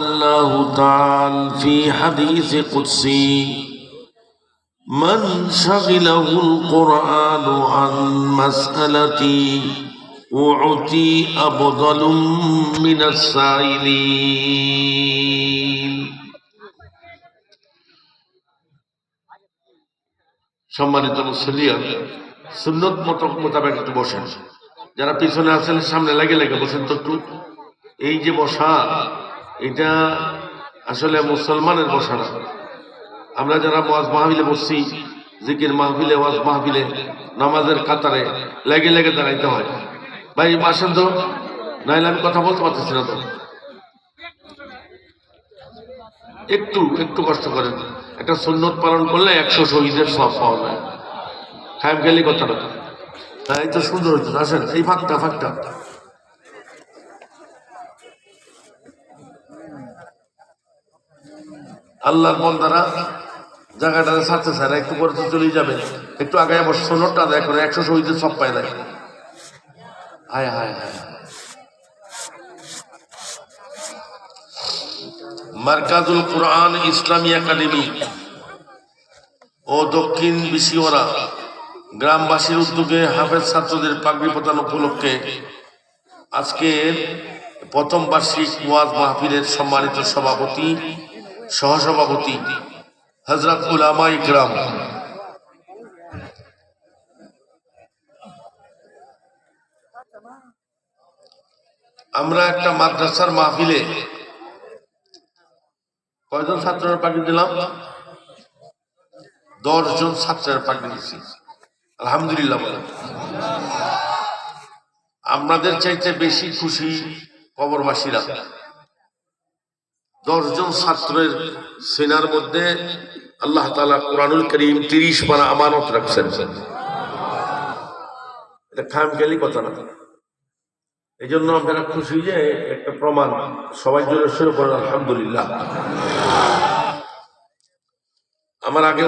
الله تعالى في حديث قدسي من شغله القرآن عن مسألتي أعطي أفضل من السائلين সম্মানিত মুসলিম সুন্নত মোতাবেক একটু বসেন, যারা পিছনে আছেন সামনে লেগে লেগে বসেন তো একটু। এই যে বসা, এটা আসলে মুসলমানের বসা না। আমরা যারা ওয়াজ মাহফিলে বসছি, জিকির মাহফিলে, ওয়াজ মাহফিলে, নামাজের কাতারে লেগে লেগে দাঁড়াইতে হয়। ভাই আসেন তো, নাইলে আমি কথা বলতে পারতেছি না তো। একটু একটু কষ্ট করেন, একটা সুন্নত পালন করলে 100 শহীদের সব পাওয়া যায়। খায়াম গেলি কথাটা, হ্যাঁ এই তো সুন্দর হইতো। আসেন এই ফাঁকটা ফাঁকটা। আল্লাহর বন্দারা জায়গাটা ছাড়তে চায় না, একটু পরে তো চলেই যাবে। একটু আগে আমার সুন্নতটা আদায় করে 100 শহীদের সব পায় না। হায় হায় হায়। মারকাজুল কোরআন ইসলামী একাডেমি ও দক্ষিণ বিশিওয়ারা গ্রামবাসীর উদ্যোগে হাফেজ ছাত্রদের পাগড়ি প্রদান উপলক্ষে আজকের প্রথম বার্ষিক ওয়াজ মাহফিলের সম্মানিত সভাপতি সহসভাপতি হযরত উলামা ইকরাম, আমরা একটা মাদ্রাসার মাহফিলে কয়জন ছাত্রের পাগড়ি দিলাম? 10 জন ছাত্রের পাগড়ি দিচ্ছি, আলহামদুলিল্লাহ। আপনাদের চাইতে বেশি খুশি কবরবাসীরা। 10 জন ছাত্রের সেনার মধ্যে আল্লাহ তাআলা কুরআনুল কারীম 30 পারা আমানত রাখছেন। এটা খামখেয়ালি কথা না। এই জন্য আপনারা খুশি যে একটা প্রমাণ। সবাই জোরে শুরু করেন আলহামদুলিল্লাহ। আমার আগে